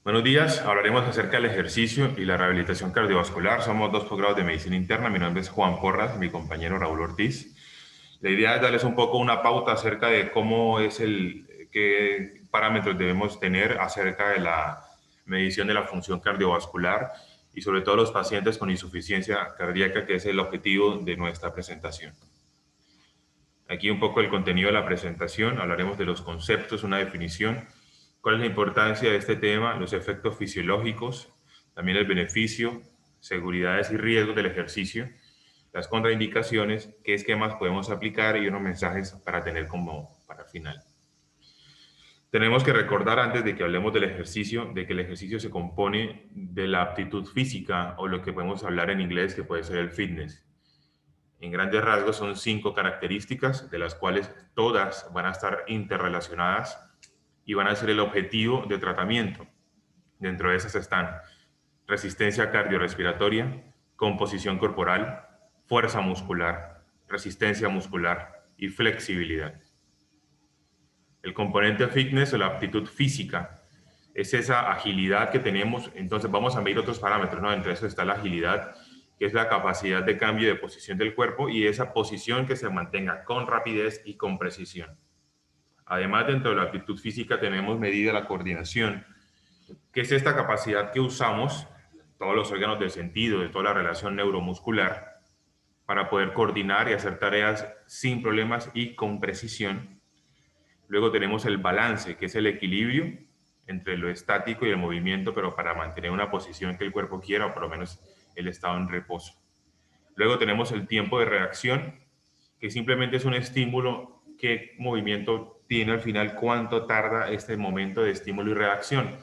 Buenos días, hablaremos acerca del ejercicio y la rehabilitación cardiovascular. Somos dos posgrados de medicina interna. Mi nombre es Juan Porras, mi compañero Raúl Ortiz. La idea es darles un poco una pauta acerca de cómo es qué parámetros debemos tener acerca de la medición de la función cardiovascular y sobre todo los pacientes con insuficiencia cardíaca, que es el objetivo de nuestra presentación. Aquí un poco el contenido de la presentación, hablaremos de los conceptos, una definición, cuál es la importancia de este tema, los efectos fisiológicos, también el beneficio, seguridades y riesgos del ejercicio, las contraindicaciones, qué esquemas podemos aplicar y unos mensajes para tener como para el final. Tenemos que recordar antes de que hablemos del ejercicio, de que el ejercicio se compone de la aptitud física o lo que podemos hablar en inglés que puede ser el fitness. En grandes rasgos son 5 características, de las cuales todas van a estar interrelacionadas y van a ser el objetivo de tratamiento. Dentro de esas están resistencia cardiorrespiratoria, composición corporal, fuerza muscular, resistencia muscular y flexibilidad. El componente fitness o la aptitud física es esa agilidad que tenemos. Entonces vamos a medir otros parámetros, ¿no? Entre eso está la agilidad, que es la capacidad de cambio de posición del cuerpo y esa posición que se mantenga con rapidez y con precisión. Además, dentro de la aptitud física tenemos medida la coordinación, que es esta capacidad que usamos, todos los órganos del sentido, de toda la relación neuromuscular, para poder coordinar y hacer tareas sin problemas y con precisión. Luego tenemos el balance, que es el equilibrio entre lo estático y el movimiento, pero para mantener una posición que el cuerpo quiera, o por lo menos el estado en reposo. Luego tenemos el tiempo de reacción, que simplemente es un estímulo, qué movimiento tiene al final, cuánto tarda este momento de estímulo y reacción.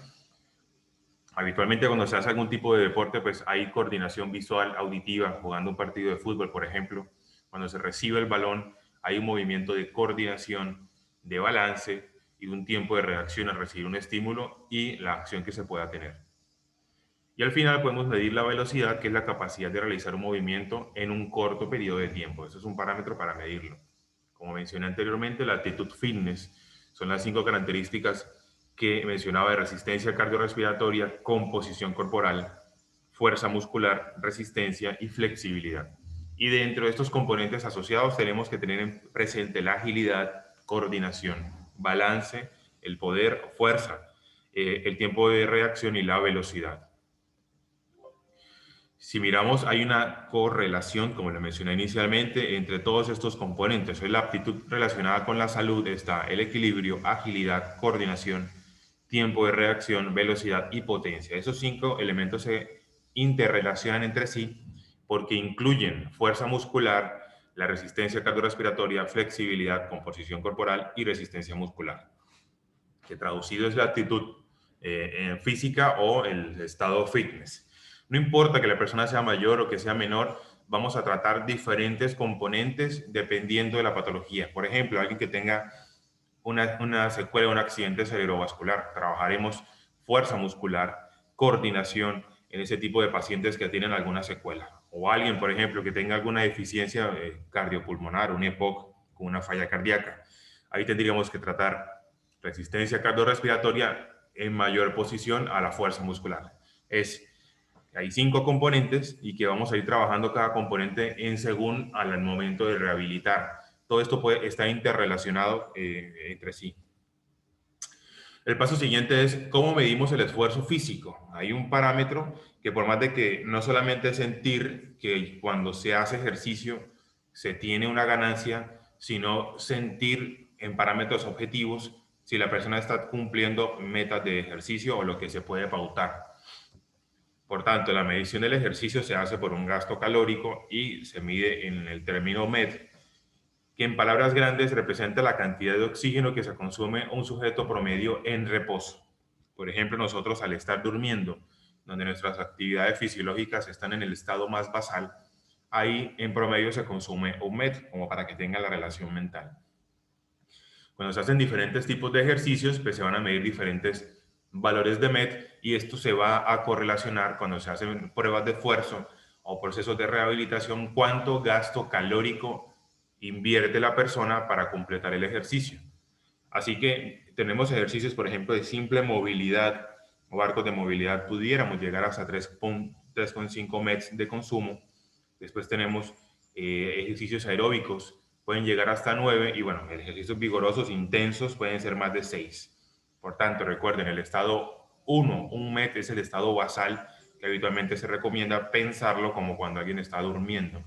Habitualmente cuando se hace algún tipo de deporte, pues hay coordinación visual, auditiva, jugando un partido de fútbol, por ejemplo. Cuando se recibe el balón, hay un movimiento de coordinación, de balance y de un tiempo de reacción al recibir un estímulo y la acción que se pueda tener. Y al final podemos medir la velocidad, que es la capacidad de realizar un movimiento en un corto periodo de tiempo. Eso es un parámetro para medirlo. Como mencioné anteriormente, la actitud fitness son las 5 características que mencionaba de resistencia cardiorrespiratoria, composición corporal, fuerza muscular, resistencia y flexibilidad. Y dentro de estos componentes asociados tenemos que tener presente la agilidad, coordinación, balance, el poder, fuerza, el tiempo de reacción y la velocidad. Si miramos, hay una correlación, como le mencioné inicialmente, entre todos estos componentes. En la aptitud relacionada con la salud está el equilibrio, agilidad, coordinación, tiempo de reacción, velocidad y potencia. Esos 5 elementos se interrelacionan entre sí porque incluyen fuerza muscular, la resistencia cardiorrespiratoria, flexibilidad, composición corporal y resistencia muscular, que traducido es la actitud física o el estado fitness. No importa que la persona sea mayor o que sea menor, vamos a tratar diferentes componentes dependiendo de la patología. Por ejemplo, alguien que tenga una secuela de un accidente cerebrovascular, trabajaremos fuerza muscular, coordinación en ese tipo de pacientes que tienen alguna secuela. O alguien, por ejemplo, que tenga alguna deficiencia cardiopulmonar, un EPOC con una falla cardíaca. Ahí tendríamos que tratar resistencia cardiorrespiratoria en mayor posición a la fuerza muscular. Hay 5 componentes y que vamos a ir trabajando cada componente en según al momento de rehabilitar. Todo esto está interrelacionado entre sí. El paso siguiente es cómo medimos el esfuerzo físico. Hay un parámetro que por más de que no solamente sentir que cuando se hace ejercicio se tiene una ganancia, sino sentir en parámetros objetivos si la persona está cumpliendo metas de ejercicio o lo que se puede pautar. Por tanto, la medición del ejercicio se hace por un gasto calórico y se mide en el término MET, que en palabras grandes representa la cantidad de oxígeno que se consume un sujeto promedio en reposo. Por ejemplo, nosotros al estar durmiendo, donde nuestras actividades fisiológicas están en el estado más basal, ahí en promedio se consume un MET, como para que tenga la relación mental. Cuando se hacen diferentes tipos de ejercicios, pues se van a medir diferentes valores de MET y esto se va a correlacionar cuando se hacen pruebas de esfuerzo o procesos de rehabilitación, cuánto gasto calórico invierte la persona para completar el ejercicio. Así que tenemos ejercicios, por ejemplo, de simple movilidad o barcos de movilidad pudiéramos llegar hasta 3,5 METs de consumo. Después tenemos ejercicios aeróbicos, pueden llegar hasta 9 y bueno, ejercicios vigorosos intensos pueden ser más de 6. Por tanto, recuerden, el estado 1, un MET es el estado basal que habitualmente se recomienda pensarlo como cuando alguien está durmiendo.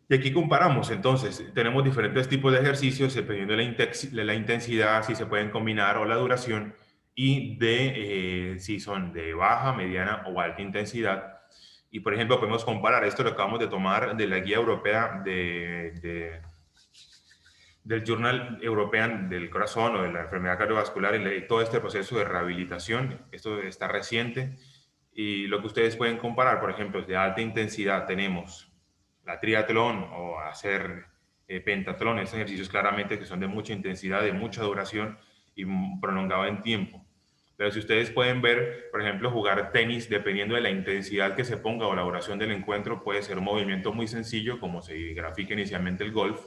Y aquí comparamos, entonces, tenemos diferentes tipos de ejercicios dependiendo de la intensidad, si se pueden combinar o la duración, y de si son de baja, mediana o alta intensidad. Y, por ejemplo, podemos comparar, esto lo acabamos de tomar de la guía europea del Journal European del Corazón o de la enfermedad cardiovascular y todo este proceso de rehabilitación. Esto está reciente. Y lo que ustedes pueden comparar, por ejemplo, de alta intensidad tenemos la triatlón o hacer pentatlón, esos ejercicios claramente que son de mucha intensidad, de mucha duración y prolongado en tiempo. Pero si ustedes pueden ver, por ejemplo, jugar tenis, dependiendo de la intensidad que se ponga o la duración del encuentro, puede ser un movimiento muy sencillo, como se grafica inicialmente el golf,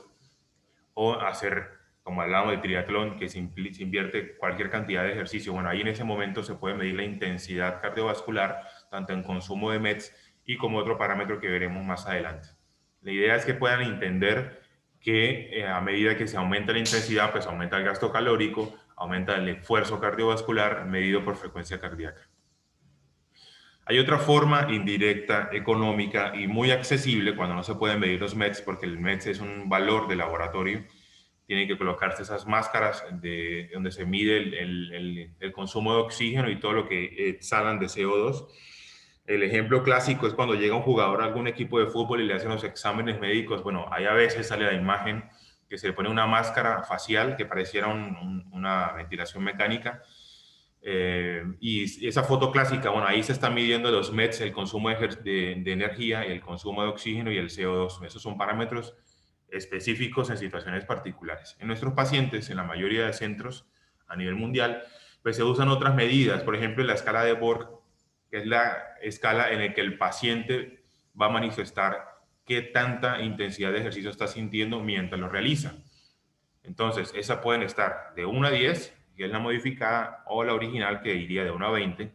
o hacer, como hablamos de triatlón, que se invierte cualquier cantidad de ejercicio. Bueno, ahí en ese momento se puede medir la intensidad cardiovascular, tanto en consumo de METs y como otro parámetro que veremos más adelante. La idea es que puedan entender que a medida que se aumenta la intensidad, pues aumenta el gasto calórico, aumenta el esfuerzo cardiovascular medido por frecuencia cardíaca. Hay otra forma indirecta, económica y muy accesible cuando no se pueden medir los METs, porque el METs es un valor de laboratorio. Tienen que colocarse esas máscaras donde se mide el consumo de oxígeno y todo lo que exhalan de CO2. El ejemplo clásico es cuando llega un jugador a algún equipo de fútbol y le hacen los exámenes médicos. Bueno, ahí a veces sale la imagen que se le pone una máscara facial que pareciera una ventilación mecánica. Y esa foto clásica, bueno, ahí se están midiendo los METs, el consumo de energía, el consumo de oxígeno y el CO2. Esos son parámetros específicos en situaciones particulares. En nuestros pacientes, en la mayoría de centros a nivel mundial, pues se usan otras medidas, por ejemplo, la escala de Borg, que es la escala en la que el paciente va a manifestar qué tanta intensidad de ejercicio está sintiendo mientras lo realiza. Entonces, esas pueden estar de 1 a 10, que es la modificada, o la original, que iría de 1 a 20,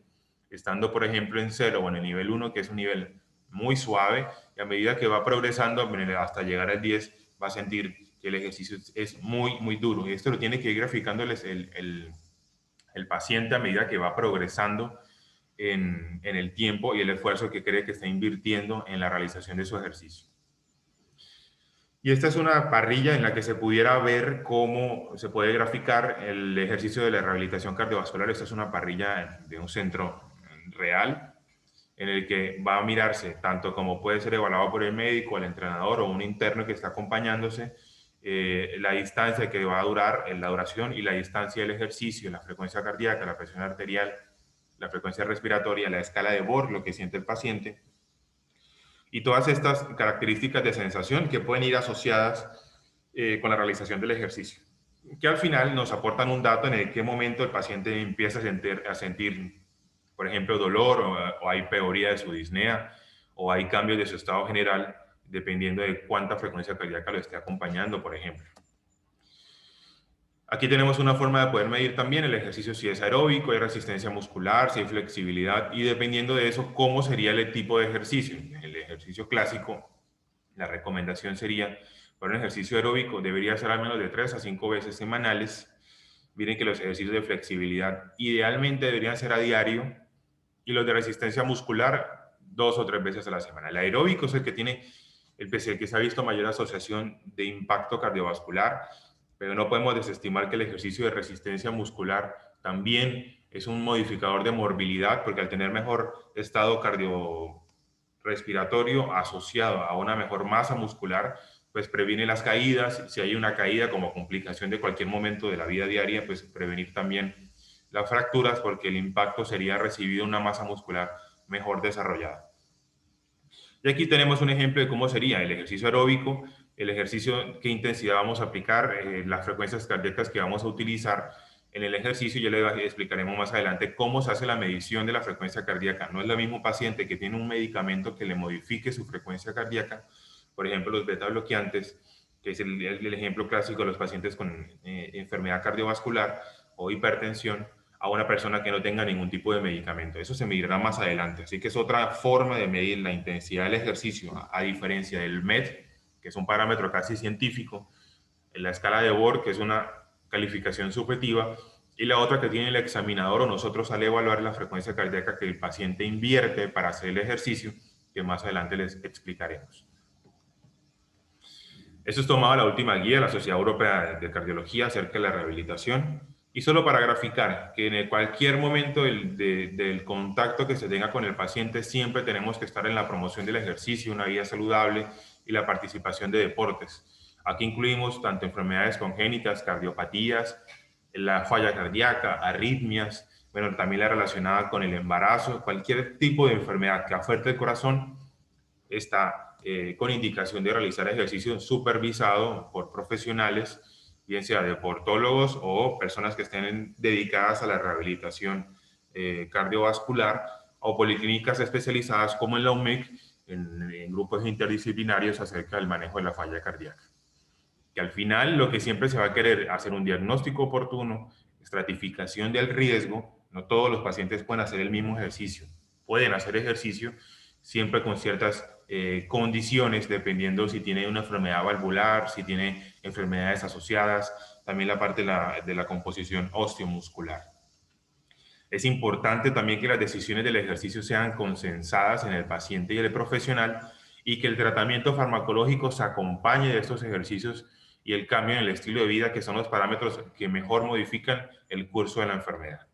estando, por ejemplo, en 0 o en el nivel 1, que es un nivel muy suave, y a medida que va progresando hasta llegar al 10, va a sentir que el ejercicio es muy, muy duro. Y esto lo tiene que ir graficando el paciente a medida que va progresando en el tiempo y el esfuerzo que cree que está invirtiendo en la realización de su ejercicio. Y esta es una parrilla en la que se pudiera ver cómo se puede graficar el ejercicio de la rehabilitación cardiovascular. Esta es una parrilla de un centro real en el que va a mirarse tanto como puede ser evaluado por el médico, el entrenador o un interno que está acompañándose, la distancia que va a durar, la duración y la distancia del ejercicio, la frecuencia cardíaca, la presión arterial, la frecuencia respiratoria, la escala de Borg, lo que siente el paciente, y todas estas características de sensación que pueden ir asociadas con la realización del ejercicio, que al final nos aportan un dato en el qué momento el paciente empieza a sentir, por ejemplo, dolor o hay peoría de su disnea o hay cambios de su estado general, dependiendo de cuánta frecuencia cardíaca lo esté acompañando, por ejemplo. Aquí tenemos una forma de poder medir también el ejercicio, si es aeróbico, hay resistencia muscular, si hay flexibilidad, y dependiendo de eso, cómo sería el tipo de ejercicio. El ejercicio clásico, la recomendación sería, para un ejercicio aeróbico, debería ser al menos de 3 a 5 veces semanales. Miren que los ejercicios de flexibilidad idealmente deberían ser a diario, y los de resistencia muscular 2 o 3 veces a la semana. El aeróbico es el que tiene el que se ha visto mayor asociación de impacto cardiovascular, pero no podemos desestimar que el ejercicio de resistencia muscular también es un modificador de morbilidad, porque al tener mejor estado cardiorrespiratorio asociado a una mejor masa muscular, pues previene las caídas. Si hay una caída como complicación de cualquier momento de la vida diaria, pues prevenir también las fracturas, porque el impacto sería recibido en una masa muscular mejor desarrollada. Y aquí tenemos un ejemplo de cómo sería el ejercicio aeróbico, el ejercicio, qué intensidad vamos a aplicar, las frecuencias cardíacas que vamos a utilizar en el ejercicio. Ya les explicaremos más adelante cómo se hace la medición de la frecuencia cardíaca. No es lo mismo paciente que tiene un medicamento que le modifique su frecuencia cardíaca, por ejemplo, los beta bloqueantes, que es el ejemplo clásico de los pacientes con enfermedad cardiovascular o hipertensión, a una persona que no tenga ningún tipo de medicamento. Eso se medirá más adelante. Así que es otra forma de medir la intensidad del ejercicio, a diferencia del MET, que es un parámetro casi científico, en la escala de Borg, que es una calificación subjetiva, y la otra que tiene el examinador o nosotros al evaluar la frecuencia cardíaca que el paciente invierte para hacer el ejercicio, que más adelante les explicaremos. Eso es tomado la última guía de la Sociedad Europea de Cardiología acerca de la rehabilitación. Y solo para graficar que en cualquier momento del contacto que se tenga con el paciente, siempre tenemos que estar en la promoción del ejercicio, una vida saludable y la participación de deportes. Aquí incluimos tanto enfermedades congénitas, cardiopatías, la falla cardíaca, arritmias, bueno, también la relacionada con el embarazo, cualquier tipo de enfermedad que afecte el corazón está con indicación de realizar ejercicio supervisado por profesionales, bien sea deportólogos o personas que estén dedicadas a la rehabilitación cardiovascular o policlínicas especializadas como en la UMEC, en grupos interdisciplinarios acerca del manejo de la falla cardíaca. Que al final lo que siempre se va a querer hacer un diagnóstico oportuno, estratificación del riesgo. No todos los pacientes pueden hacer el mismo ejercicio. Pueden hacer ejercicio siempre con ciertas condiciones, dependiendo si tiene una enfermedad valvular, si tiene enfermedades asociadas, también la parte de la composición osteomuscular. Es importante también que las decisiones del ejercicio sean consensadas en el paciente y el profesional y que el tratamiento farmacológico se acompañe de estos ejercicios y el cambio en el estilo de vida, que son los parámetros que mejor modifican el curso de la enfermedad.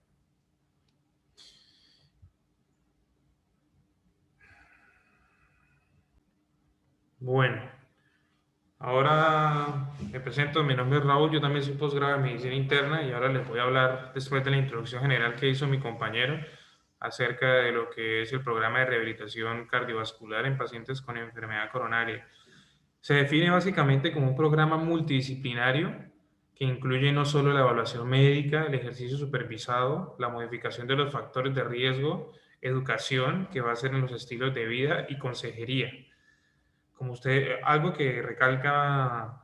Bueno, ahora me presento, mi nombre es Raúl, yo también soy posgrado en medicina interna y ahora les voy a hablar, después de la introducción general que hizo mi compañero, acerca de lo que es el programa de rehabilitación cardiovascular en pacientes con enfermedad coronaria. Se define básicamente como un programa multidisciplinario que incluye no solo la evaluación médica, el ejercicio supervisado, la modificación de los factores de riesgo, educación, que va a ser en los estilos de vida, y consejería. Como usted, algo que recalca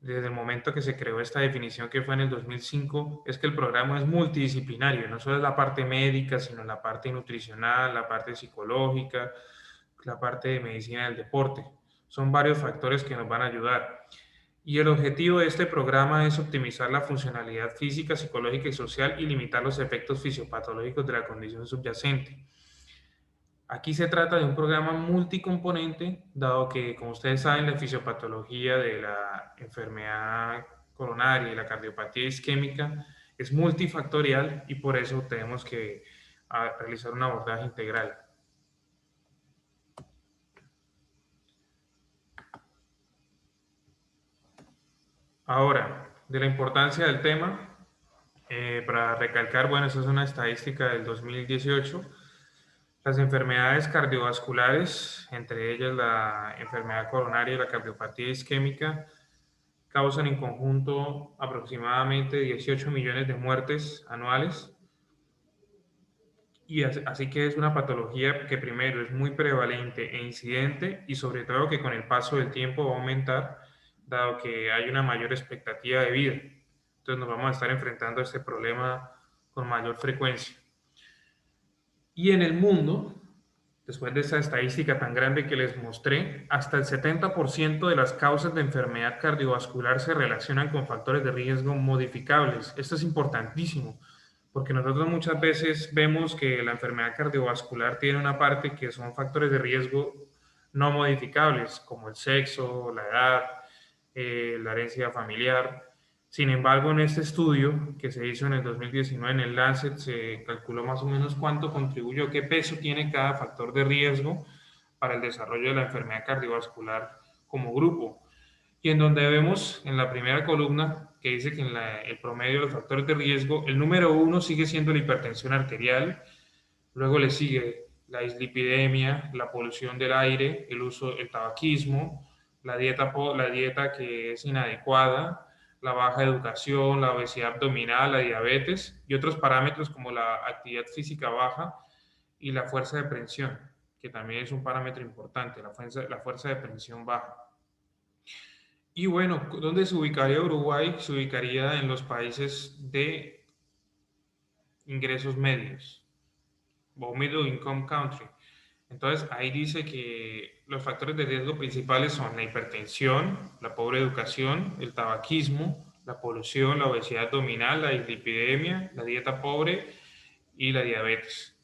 desde el momento que se creó esta definición, que fue en el 2005, es que el programa es multidisciplinario, no solo es la parte médica, sino la parte nutricional, la parte psicológica, la parte de medicina del deporte. Son varios factores que nos van a ayudar. Y el objetivo de este programa es optimizar la funcionalidad física, psicológica y social y limitar los efectos fisiopatológicos de la condición subyacente. Aquí se trata de un programa multicomponente, dado que, como ustedes saben, la fisiopatología de la enfermedad coronaria y la cardiopatía isquémica es multifactorial y por eso tenemos que realizar un abordaje integral. Ahora, de la importancia del tema, para recalcar, bueno, esa es una estadística del 2018. Las enfermedades cardiovasculares, entre ellas la enfermedad coronaria y la cardiopatía isquémica, causan en conjunto aproximadamente 18 millones de muertes anuales. Y así que es una patología que primero es muy prevalente e incidente y sobre todo que con el paso del tiempo va a aumentar, dado que hay una mayor expectativa de vida. Entonces nos vamos a estar enfrentando a este problema con mayor frecuencia. Y en el mundo, después de esa estadística tan grande que les mostré, hasta el 70% de las causas de enfermedad cardiovascular se relacionan con factores de riesgo modificables. Esto es importantísimo, porque nosotros muchas veces vemos que la enfermedad cardiovascular tiene una parte que son factores de riesgo no modificables, como el sexo, la edad, la herencia familiar. Sin embargo, en este estudio que se hizo en el 2019 en el Lancet, se calculó más o menos cuánto contribuyó, qué peso tiene cada factor de riesgo para el desarrollo de la enfermedad cardiovascular como grupo. Y en donde vemos en la primera columna que dice que en el promedio de los factores de riesgo, el número uno sigue siendo la hipertensión arterial, luego le sigue la dislipidemia, la polución del aire, el tabaquismo, la dieta que es inadecuada, la baja educación, la obesidad abdominal, la diabetes y otros parámetros como la actividad física baja y la fuerza de presión, que también es un parámetro importante, la fuerza de presión baja. Y bueno, ¿dónde se ubicaría Uruguay? Se ubicaría en los países de ingresos medios o middle income country. Entonces, ahí dice que los factores de riesgo principales son la hipertensión, la pobre educación, el tabaquismo, la polución, la obesidad abdominal, la dislipidemia, la dieta pobre y la diabetes.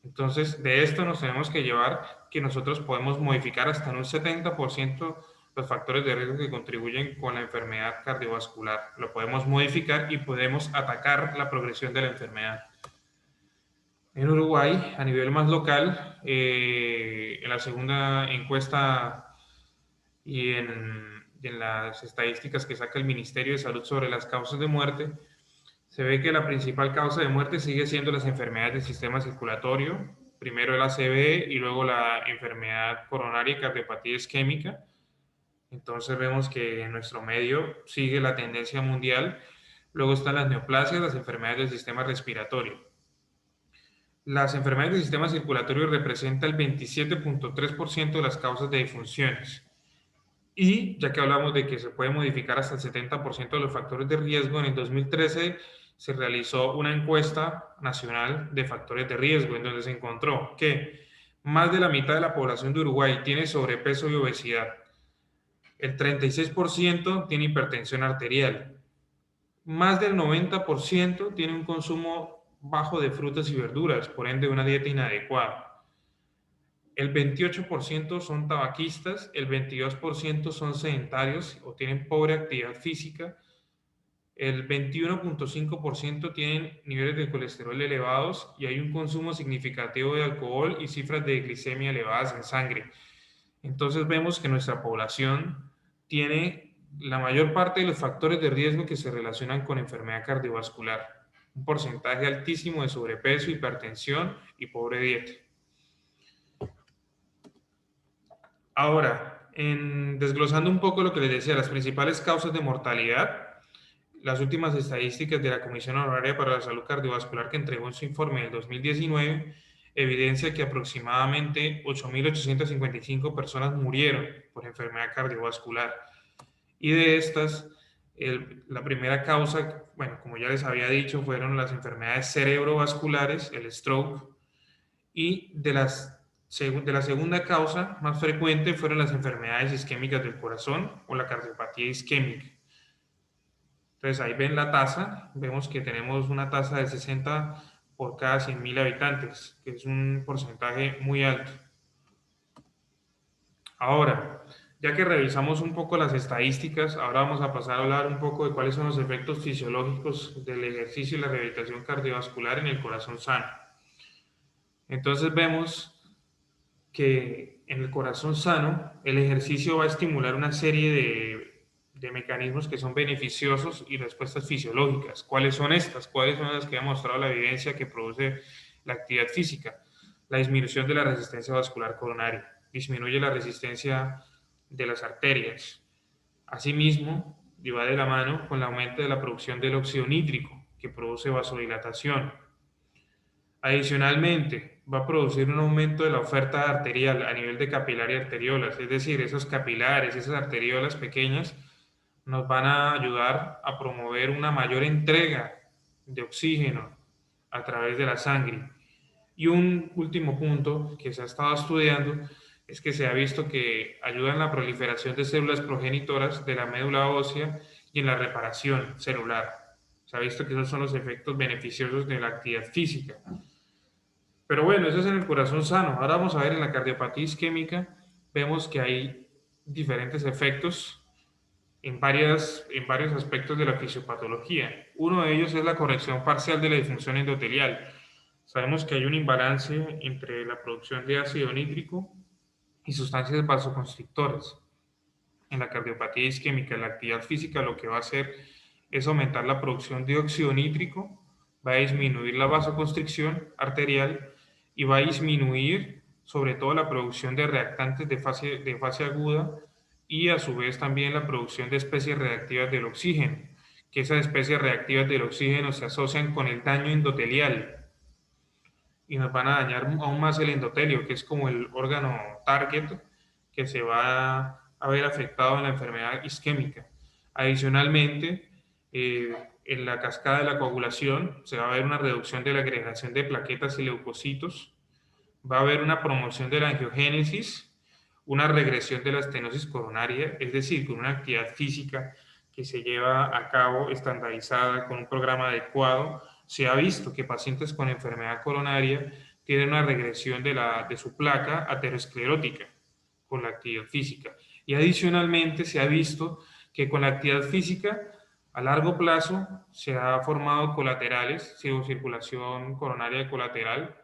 Entonces, de esto nos tenemos que llevar que nosotros podemos modificar hasta en un 70% los factores de riesgo que contribuyen con la enfermedad cardiovascular. Lo podemos modificar y podemos atacar la progresión de la enfermedad. En Uruguay, a nivel más local, en la segunda encuesta y en las estadísticas que saca el Ministerio de Salud sobre las causas de muerte, se ve que la principal causa de muerte sigue siendo las enfermedades del sistema circulatorio, primero el ACV y luego la enfermedad coronaria y cardiopatía isquémica. Entonces vemos que en nuestro medio sigue la tendencia mundial. Luego están las neoplasias, las enfermedades del sistema respiratorio. Las enfermedades del sistema circulatorio representan el 27.3% de las causas de defunciones. Y ya que hablamos de que se puede modificar hasta el 70% de los factores de riesgo, en el 2013 se realizó una encuesta nacional de factores de riesgo en donde se encontró que más de la mitad de la población de Uruguay tiene sobrepeso y obesidad. El 36% tiene hipertensión arterial. Más del 90% tiene un consumo bajo de frutas y verduras, por ende una dieta inadecuada. El 28% son tabaquistas, el 22% son sedentarios o tienen pobre actividad física, el 21.5% tienen niveles de colesterol elevados y hay un consumo significativo de alcohol y cifras de glicemia elevadas en sangre. Entonces vemos que nuestra población tiene la mayor parte de los factores de riesgo que se relacionan con enfermedad cardiovascular, un porcentaje altísimo de sobrepeso, hipertensión y pobre dieta. Ahora, desglosando un poco lo que les decía, las principales causas de mortalidad, las últimas estadísticas de la Comisión Honoraria para la Salud Cardiovascular que entregó en su informe del 2019 evidencia que aproximadamente 8.855 personas murieron por enfermedad cardiovascular. Y de estas, la primera causa, bueno, como ya les había dicho, fueron las enfermedades cerebrovasculares, el stroke, y de la segunda causa más frecuente fueron las enfermedades isquémicas del corazón o la cardiopatía isquémica. Entonces ahí ven la tasa, vemos que tenemos una tasa de 60 por cada 100.000 habitantes, que es un porcentaje muy alto. Ahora, ya que revisamos un poco las estadísticas, ahora vamos a pasar a hablar un poco de cuáles son los efectos fisiológicos del ejercicio y la rehabilitación cardiovascular en el corazón sano. Entonces vemos que en el corazón sano el ejercicio va a estimular una serie de mecanismos que son beneficiosos y respuestas fisiológicas. ¿Cuáles son estas? ¿Cuáles son las que ha mostrado la evidencia que produce la actividad física? La disminución de la resistencia vascular coronaria, disminuye la resistencia de las arterias. Asimismo, y va de la mano con el aumento de la producción del óxido nítrico, que produce vasodilatación. Adicionalmente, va a producir un aumento de la oferta arterial a nivel de capilar y arteriolas, es decir, esos capilares, esas arteriolas pequeñas, nos van a ayudar a promover una mayor entrega de oxígeno a través de la sangre. Y un último punto que se ha estado estudiando es que se ha visto que ayuda en la proliferación de células progenitoras de la médula ósea y en la reparación celular. Se ha visto que esos son los efectos beneficiosos de la actividad física. Pero bueno, eso es en el corazón sano. Ahora vamos a ver en la cardiopatía isquémica, vemos que hay diferentes efectos en varios aspectos de la fisiopatología. Uno de ellos es la corrección parcial de la disfunción endotelial. Sabemos que hay un imbalance entre la producción de ácido nítrico y sustancias vasoconstrictoras. En la cardiopatía isquémica, la actividad física lo que va a hacer es aumentar la producción de óxido nítrico, va a disminuir la vasoconstricción arterial y va a disminuir sobre todo la producción de reactantes de fase aguda y a su vez también la producción de especies reactivas del oxígeno, que esas especies reactivas del oxígeno se asocian con el daño endotelial y nos van a dañar aún más el endotelio, que es como el órgano target que se va a ver afectado en la enfermedad isquémica. Adicionalmente, en la cascada de la coagulación, se va a ver una reducción de la agregación de plaquetas y leucocitos, va a haber una promoción de la angiogénesis, una regresión de la estenosis coronaria, es decir, con una actividad física que se lleva a cabo estandarizada con un programa adecuado, se ha visto que pacientes con enfermedad coronaria tienen una regresión de su placa aterosclerótica con la actividad física. Y adicionalmente se ha visto que con la actividad física a largo plazo se ha formado colaterales, circulación coronaria colateral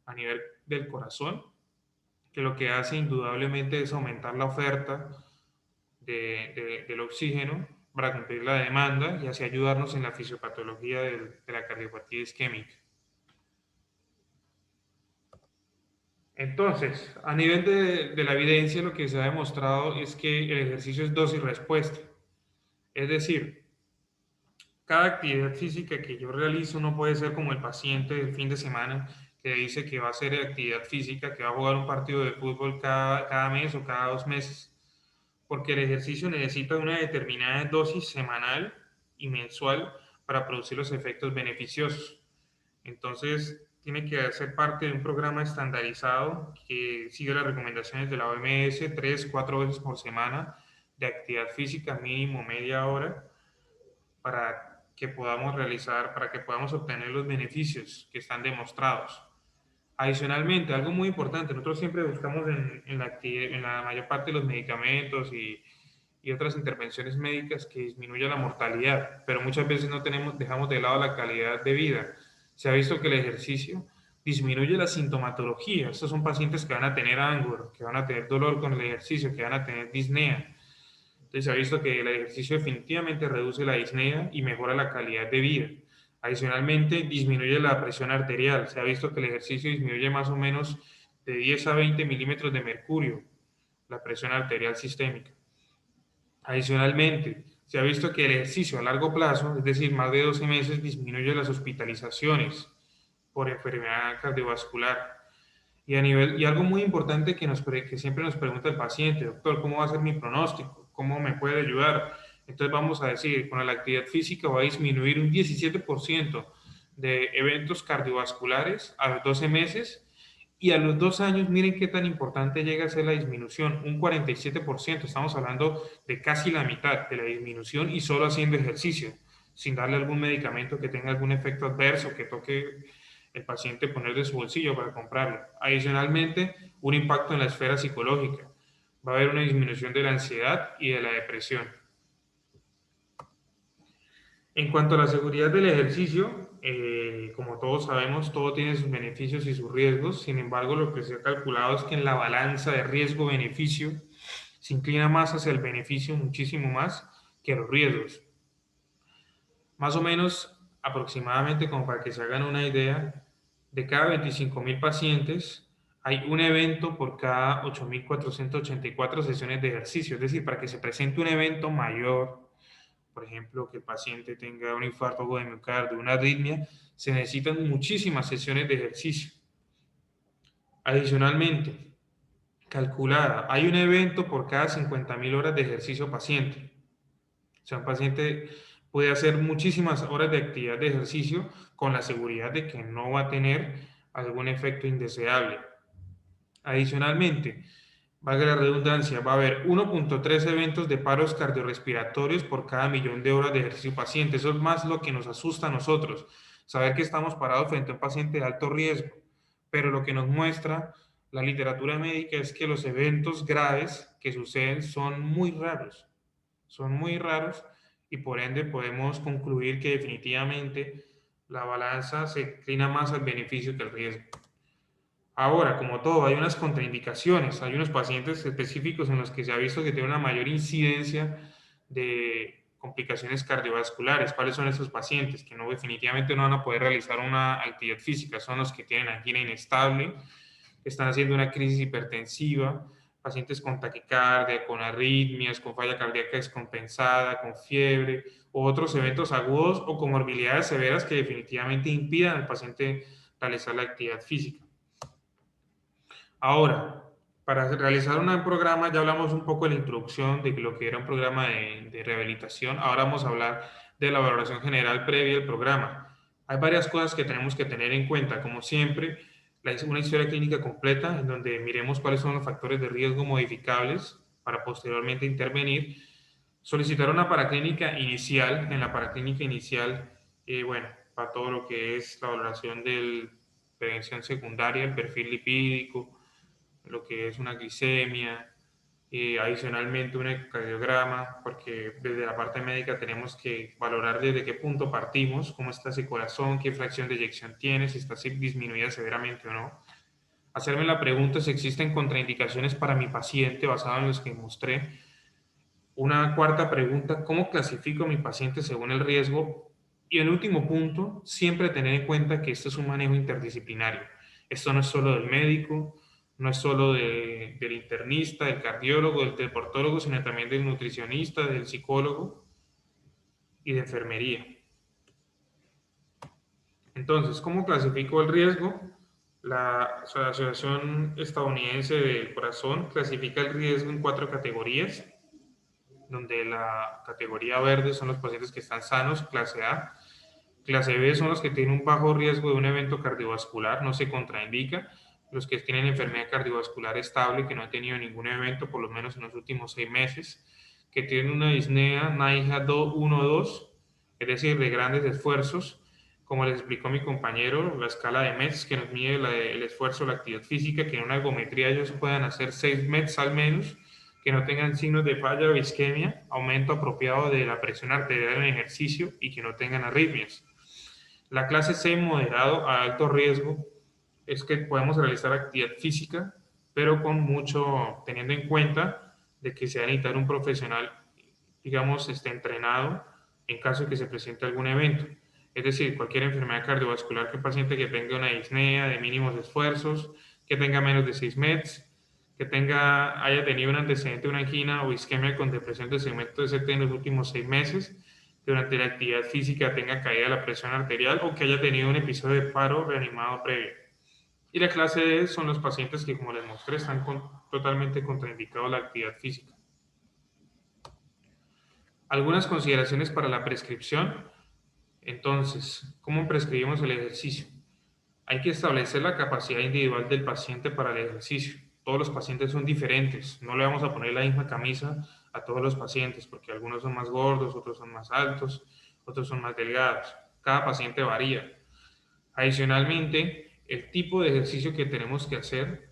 a nivel del corazón, que lo que hace indudablemente es aumentar la oferta del oxígeno para cumplir la demanda y así ayudarnos en la fisiopatología de la cardiopatía isquémica. Entonces, a nivel de la evidencia, lo que se ha demostrado es que el ejercicio es dosis respuesta. Es decir, cada actividad física que yo realizo no puede ser como el paciente del fin de semana que dice que va a hacer actividad física, que va a jugar un partido de fútbol cada mes o cada 2 meses, porque el ejercicio necesita una determinada dosis semanal y mensual para producir los efectos beneficiosos. Entonces, tiene que ser parte de un programa estandarizado que sigue las recomendaciones de la OMS 3, 4 veces por semana de actividad física, mínimo media hora, para que podamos obtener los beneficios que están demostrados. Adicionalmente, algo muy importante, nosotros siempre buscamos en la mayor parte de los medicamentos y otras intervenciones médicas que disminuya la mortalidad, pero muchas veces dejamos de lado la calidad de vida. Se ha visto que el ejercicio disminuye la sintomatología. Estos son pacientes que van a tener ángulo, que van a tener dolor con el ejercicio, que van a tener disnea. Entonces se ha visto que el ejercicio definitivamente reduce la disnea y mejora la calidad de vida. Adicionalmente, disminuye la presión arterial. Se ha visto que el ejercicio disminuye más o menos de 10 a 20 milímetros de mercurio, la presión arterial sistémica. Adicionalmente, se ha visto que el ejercicio a largo plazo, es decir, más de 12 meses, disminuye las hospitalizaciones por enfermedad cardiovascular. Y algo muy importante que siempre nos pregunta el paciente: doctor, ¿cómo va a ser mi pronóstico? ¿Cómo me puede ayudar? Entonces vamos a decir, con la actividad física va a disminuir un 17% de eventos cardiovasculares a los 12 meses, y a los 2 años, miren qué tan importante llega a ser la disminución, un 47%. Estamos hablando de casi la mitad de la disminución y solo haciendo ejercicio, sin darle algún medicamento que tenga algún efecto adverso, que toque el paciente poner de su bolsillo para comprarlo. Adicionalmente, un impacto en la esfera psicológica. Va a haber una disminución de la ansiedad y de la depresión. En cuanto a la seguridad del ejercicio, como todos sabemos, todo tiene sus beneficios y sus riesgos. Sin embargo, lo que se ha calculado es que en la balanza de riesgo-beneficio se inclina más hacia el beneficio, muchísimo más que los riesgos. Más o menos, aproximadamente, como para que se hagan una idea, de cada 25.000 pacientes hay un evento por cada 8.484 sesiones de ejercicio. Es decir, para que se presente un evento mayor, por ejemplo, que el paciente tenga un infarto de miocardio, una arritmia, se necesitan muchísimas sesiones de ejercicio. Adicionalmente, calculada, hay un evento por cada 50.000 horas de ejercicio paciente. O sea, un paciente puede hacer muchísimas horas de actividad de ejercicio con la seguridad de que no va a tener algún efecto indeseable. Adicionalmente, valga la redundancia, va a haber 1.3 eventos de paros cardiorrespiratorios por cada millón de horas de ejercicio paciente. Eso es más lo que nos asusta a nosotros, saber que estamos parados frente a un paciente de alto riesgo. Pero lo que nos muestra la literatura médica es que los eventos graves que suceden son muy raros, y por ende podemos concluir que definitivamente la balanza se inclina más al beneficio que al riesgo. Ahora, como todo, hay unas contraindicaciones, hay unos pacientes específicos en los que se ha visto que tiene una mayor incidencia de complicaciones cardiovasculares. ¿Cuáles son esos pacientes? Que no, definitivamente no van a poder realizar una actividad física. Son los que tienen angina inestable, que están haciendo una crisis hipertensiva, pacientes con taquicardia, con arritmias, con falla cardíaca descompensada, con fiebre, u otros eventos agudos o comorbilidades severas que definitivamente impidan al paciente realizar la actividad física. Ahora, para realizar un programa, ya hablamos un poco de la introducción de lo que era un programa de rehabilitación. Ahora vamos a hablar de la valoración general previa del programa. Hay varias cosas que tenemos que tener en cuenta, como siempre, una historia clínica completa en donde miremos cuáles son los factores de riesgo modificables para posteriormente intervenir. Solicitar una paraclínica inicial. En la paraclínica inicial, bueno, para todo lo que es la valoración de prevención secundaria, el perfil lipídico, lo que es una glicemia, adicionalmente un ecocardiograma, porque desde la parte médica tenemos que valorar desde qué punto partimos, cómo está ese corazón, qué fracción de eyección tiene, si está disminuida severamente o no. Hacerme la pregunta si existen contraindicaciones para mi paciente basado en los que mostré. Una cuarta pregunta, ¿cómo clasifico a mi paciente según el riesgo? Y el último punto, siempre tener en cuenta que esto es un manejo interdisciplinario. Esto no es solo del médico, no es solo del internista, del cardiólogo, del deportólogo, sino también del nutricionista, del psicólogo y de enfermería. Entonces, ¿cómo clasifico el riesgo? La Asociación Estadounidense del Corazón clasifica el riesgo en 4 categorías, donde la categoría verde son los pacientes que están sanos, clase A. Clase B son los que tienen un bajo riesgo de un evento cardiovascular, no se contraindica. Los que tienen enfermedad cardiovascular estable, que no han tenido ningún evento por lo menos en los últimos 6 meses, que tienen una disnea NYHA 1-2, es decir, de grandes esfuerzos. Como les explicó mi compañero, la escala de METs, que nos mide el esfuerzo, la actividad física, que en una ergometría ellos puedan hacer 6 METs al menos, que no tengan signos de falla o isquemia, aumento apropiado de la presión arterial en ejercicio y que no tengan arritmias. La clase C, moderado a alto riesgo, es que podemos realizar actividad física, pero con mucho, teniendo en cuenta de que se va a necesitar un profesional, digamos, entrenado en caso de que se presente algún evento. Es decir, cualquier enfermedad cardiovascular, que el paciente que tenga una disnea de mínimos esfuerzos, que tenga menos de 6 METs, que haya tenido un antecedente de una angina o isquemia con depresión del segmento de ST en los últimos 6 meses, que durante la actividad física tenga caída de la presión arterial o que haya tenido un episodio de paro reanimado previo. Y la clase D son los pacientes que, como les mostré, están totalmente contraindicados a la actividad física. Algunas consideraciones para la prescripción. Entonces, ¿cómo prescribimos el ejercicio? Hay que establecer la capacidad individual del paciente para el ejercicio. Todos los pacientes son diferentes. No le vamos a poner la misma camisa a todos los pacientes, porque algunos son más gordos, otros son más altos, otros son más delgados. Cada paciente varía. Adicionalmente, el tipo de ejercicio que tenemos que hacer,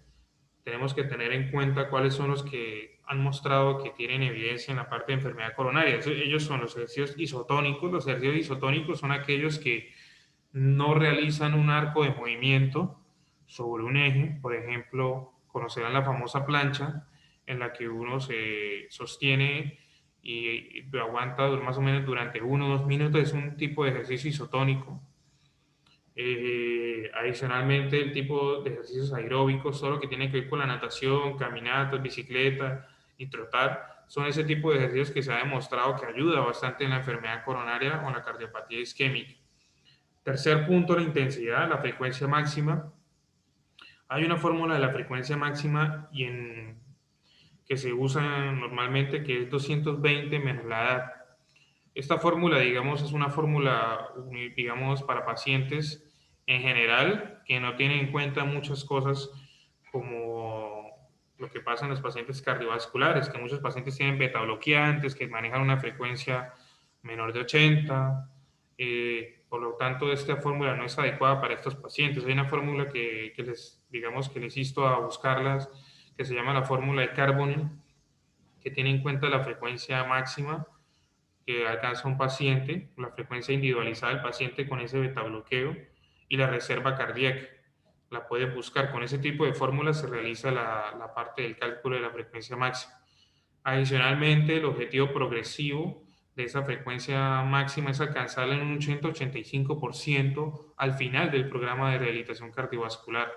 tenemos que tener en cuenta cuáles son los que han mostrado que tienen evidencia en la parte de enfermedad coronaria. Ellos son los ejercicios isotónicos. Los ejercicios isotónicos son aquellos que no realizan un arco de movimiento sobre un eje. Por ejemplo, conocerán la famosa plancha en la que uno se sostiene y aguanta más o menos durante 1 o 2 minutos. Es un tipo de ejercicio isotónico. Adicionalmente, el tipo de ejercicios aeróbicos, solo que tiene que ver con la natación, caminatas, bicicleta y trotar, son ese tipo de ejercicios que se ha demostrado que ayuda bastante en la enfermedad coronaria o en la cardiopatía isquémica. Tercer punto, la intensidad, la frecuencia máxima. Hay una fórmula de la frecuencia máxima que se usa normalmente, que es 220 menos la edad. Esta fórmula, digamos, es una fórmula, digamos, para pacientes en general, que no tienen en cuenta muchas cosas como lo que pasa en los pacientes cardiovasculares, que muchos pacientes tienen beta bloqueantes, que manejan una frecuencia menor de 80. Por lo tanto, esta fórmula no es adecuada para estos pacientes. Hay una fórmula que digamos, que les insto a buscarlas, que se llama la fórmula de Carbonell, que tiene en cuenta la frecuencia máxima que alcanza un paciente, la frecuencia individualizada del paciente con ese beta bloqueo y la reserva cardíaca. La puedes buscar. Con ese tipo de fórmulas se realiza la parte del cálculo de la frecuencia máxima. Adicionalmente, el objetivo progresivo de esa frecuencia máxima es alcanzarla en un 80-85% al final del programa de rehabilitación cardiovascular.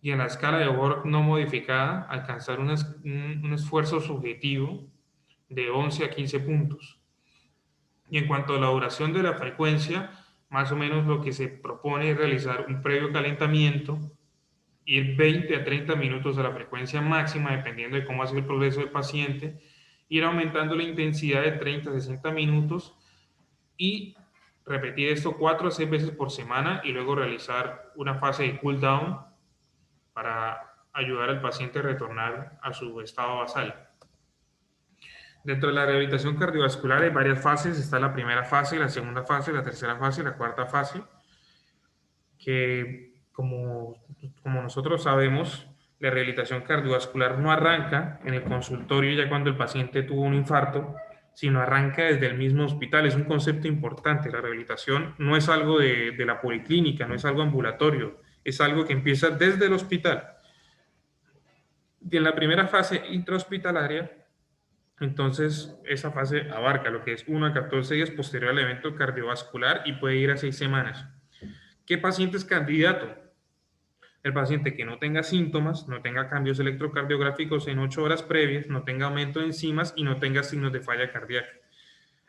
Y en la escala de Borg no modificada, alcanzar un esfuerzo subjetivo de 11 a 15 puntos. Y en cuanto a la duración de la frecuencia, más o menos lo que se propone es realizar un previo calentamiento, ir 20 a 30 minutos a la frecuencia máxima, dependiendo de cómo ha sido el progreso del paciente, ir aumentando la intensidad de 30 a 60 minutos y repetir esto 4 a 6 veces por semana y luego realizar una fase de cool down para ayudar al paciente a retornar a su estado basal. Dentro de la rehabilitación cardiovascular hay varias fases. Está la primera fase, la segunda fase, la tercera fase y la cuarta fase, que como nosotros sabemos, la rehabilitación cardiovascular no arranca en el consultorio ya cuando el paciente tuvo un infarto, sino arranca desde el mismo hospital. Es un concepto importante. La rehabilitación no es algo de la policlínica, no es algo ambulatorio, es algo que empieza desde el hospital. Y en la primera fase intrahospitalaria, entonces esa fase abarca lo que es 1 a 14 días posterior al evento cardiovascular y puede ir a 6 semanas. ¿Qué paciente es candidato? El paciente que no tenga síntomas, no tenga cambios electrocardiográficos en 8 horas previas, no tenga aumento de enzimas y no tenga signos de falla cardíaca.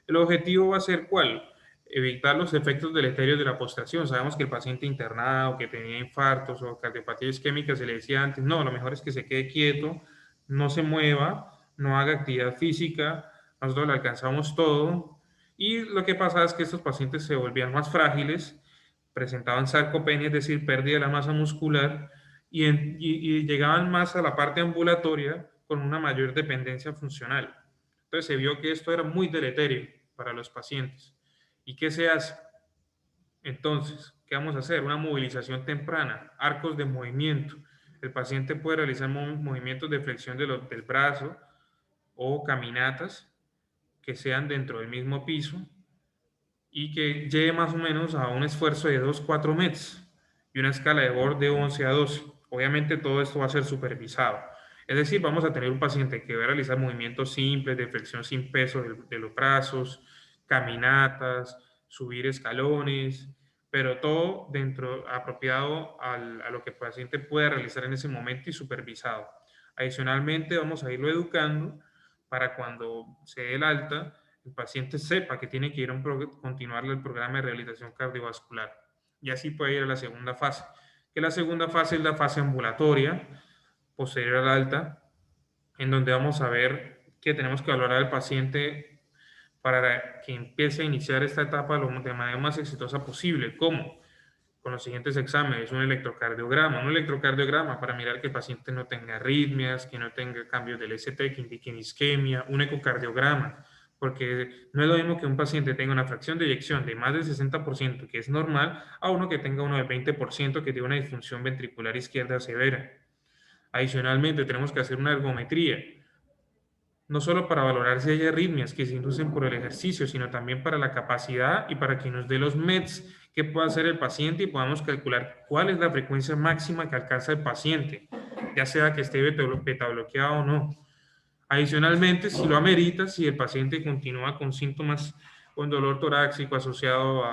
El objetivo va a ser ¿cuál? Evitar los efectos deleterios de la postración. Sabemos que el paciente internado, que tenía infartos o cardiopatía isquémica, se le decía antes, no, lo mejor es que se quede quieto, no se mueva, no haga actividad física, nosotros le alcanzamos todo. Y lo que pasaba es que estos pacientes se volvían más frágiles, presentaban sarcopenia, es decir, pérdida de la masa muscular, y llegaban más a la parte ambulatoria con una mayor dependencia funcional. Entonces se vio que esto era muy deleterio para los pacientes. ¿Y qué se hace? Entonces, ¿qué vamos a hacer? Una movilización temprana, arcos de movimiento. El paciente puede realizar movimientos de flexión del brazo o caminatas que sean dentro del mismo piso y que llegue más o menos a un esfuerzo de 2-4 metros y una escala de Borg de 11 a 12. Obviamente todo esto va a ser supervisado. Es decir, vamos a tener un paciente que va a realizar movimientos simples de flexión sin peso de los brazos, caminatas, subir escalones, pero todo dentro apropiado a lo que el paciente puede realizar en ese momento y supervisado. Adicionalmente, vamos a irlo educando para cuando se dé el alta, el paciente sepa que tiene que ir a continuar el programa de rehabilitación cardiovascular. Y así puede ir a la segunda fase. Que la segunda fase es la fase ambulatoria, posterior al alta, en donde vamos a ver que tenemos que valorar al paciente para que empiece a iniciar esta etapa de manera más exitosa posible. ¿Cómo? Con los siguientes exámenes, un electrocardiograma para mirar que el paciente no tenga arritmias, que no tenga cambios del ST, que indiquen isquemia, un ecocardiograma, porque no es lo mismo que un paciente tenga una fracción de eyección de más del 60%, que es normal, a uno que tenga uno del 20%, que tiene una disfunción ventricular izquierda severa. Adicionalmente, tenemos que hacer una ergometría, no solo para valorar si hay arritmias que se inducen por el ejercicio, sino también para la capacidad y para que nos dé los METs que pueda hacer el paciente y podamos calcular cuál es la frecuencia máxima que alcanza el paciente, ya sea que esté beta bloqueado o no. Adicionalmente, si lo amerita, si el paciente continúa con síntomas con dolor torácico asociado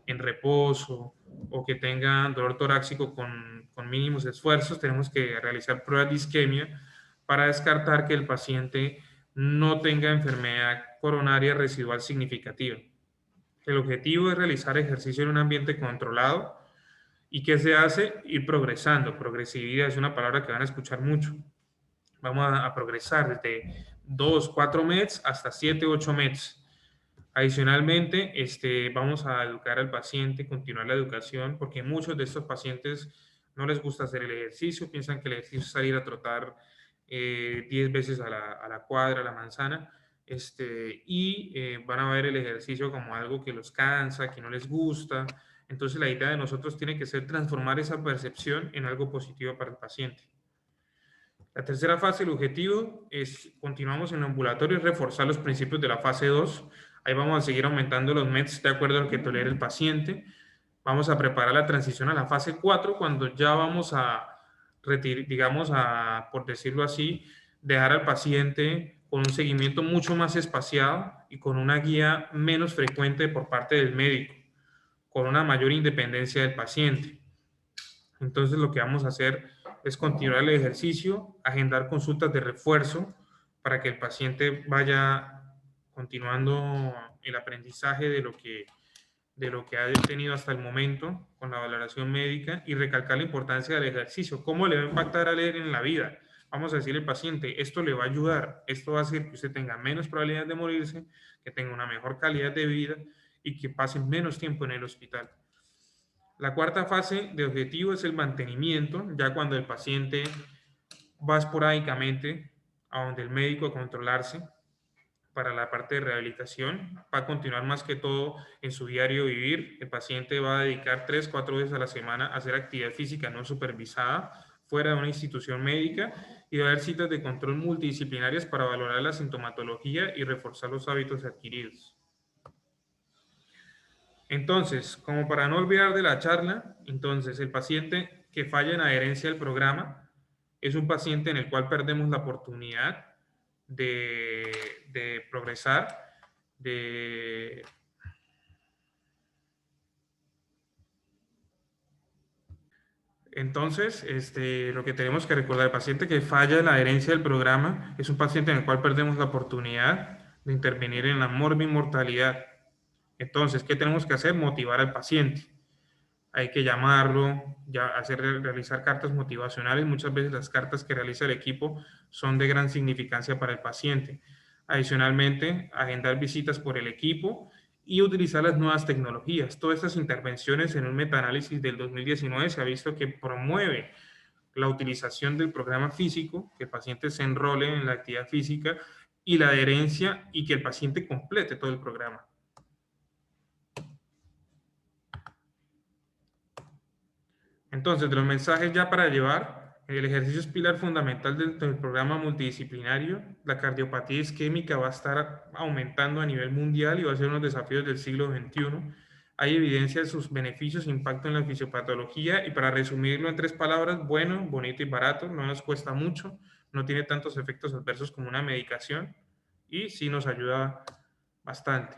en reposo o que tenga dolor torácico con mínimos esfuerzos, tenemos que realizar pruebas de isquemia para descartar que el paciente no tenga enfermedad coronaria residual significativa. El objetivo es realizar ejercicio en un ambiente controlado. ¿Y qué se hace? Ir progresando. Progresividad es una palabra que van a escuchar mucho. Vamos a progresar desde 2, 4 METs hasta 7, 8 METs. Adicionalmente, vamos a educar al paciente, continuar la educación, porque muchos de estos pacientes no les gusta hacer el ejercicio, piensan que el ejercicio es salir a trotar 10 veces a la cuadra, a la manzana, van a ver el ejercicio como algo que los cansa, que no les gusta. Entonces, la idea de nosotros tiene que ser transformar esa percepción en algo positivo para el paciente. La tercera fase, el objetivo es, continuamos en el ambulatorio, y reforzar los principios de la fase 2. Ahí vamos a seguir aumentando los METs de acuerdo a lo que tolere el paciente. Vamos a preparar la transición a la fase 4 cuando ya vamos a retirar, digamos, por decirlo así, dejar al paciente con un seguimiento mucho más espaciado y con una guía menos frecuente por parte del médico, con una mayor independencia del paciente. Entonces lo que vamos a hacer es continuar el ejercicio, agendar consultas de refuerzo para que el paciente vaya continuando el aprendizaje de lo que ha tenido hasta el momento con la valoración médica y recalcar la importancia del ejercicio, cómo le va a impactar a él en la vida. Vamos a decirle al paciente, esto le va a ayudar, esto va a hacer que usted tenga menos probabilidades de morirse, que tenga una mejor calidad de vida y que pasen menos tiempo en el hospital. La cuarta fase de objetivo es el mantenimiento, ya cuando el paciente va esporádicamente a donde el médico a controlarse para la parte de rehabilitación, va a continuar más que todo en su diario vivir. El paciente va a dedicar 3-4 veces a la semana a hacer actividad física no supervisada fuera de una institución médica y va a haber citas de control multidisciplinarias para valorar la sintomatología y reforzar los hábitos adquiridos. Entonces, como para no olvidar de la charla, entonces el paciente que falla en adherencia al programa es un paciente en el cual perdemos la oportunidad de progresar, de... Entonces, lo que tenemos que recordar, el paciente que falla en la adherencia del programa es un paciente en el cual perdemos la oportunidad de intervenir en la morbimortalidad. Entonces, ¿qué tenemos que hacer? Motivar al paciente. Hay que llamarlo, realizar cartas motivacionales. Muchas veces las cartas que realiza el equipo son de gran significancia para el paciente. Adicionalmente, agendar visitas por el equipo y utilizar las nuevas tecnologías. Todas estas intervenciones en un metaanálisis del 2019 se ha visto que promueve la utilización del programa físico, que el paciente se enrole en la actividad física y la adherencia y que el paciente complete todo el programa. Entonces, de los mensajes ya para llevar, el ejercicio es pilar fundamental del programa multidisciplinario. La cardiopatía isquémica va a estar aumentando a nivel mundial y va a ser uno de los desafíos del siglo XXI. Hay evidencia de sus beneficios e impacto en la fisiopatología y para resumirlo en 3 palabras, bueno, bonito y barato, no nos cuesta mucho, no tiene tantos efectos adversos como una medicación y sí nos ayuda bastante.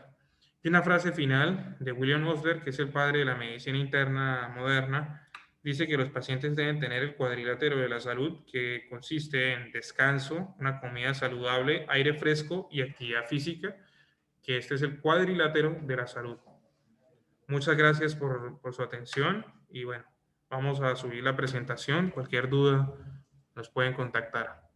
Y una frase final de William Osler, que es el padre de la medicina interna moderna, dice que los pacientes deben tener el cuadrilátero de la salud, que consiste en descanso, una comida saludable, aire fresco y actividad física, que este es el cuadrilátero de la salud. Muchas gracias por su atención y bueno, vamos a subir la presentación. Cualquier duda nos pueden contactar.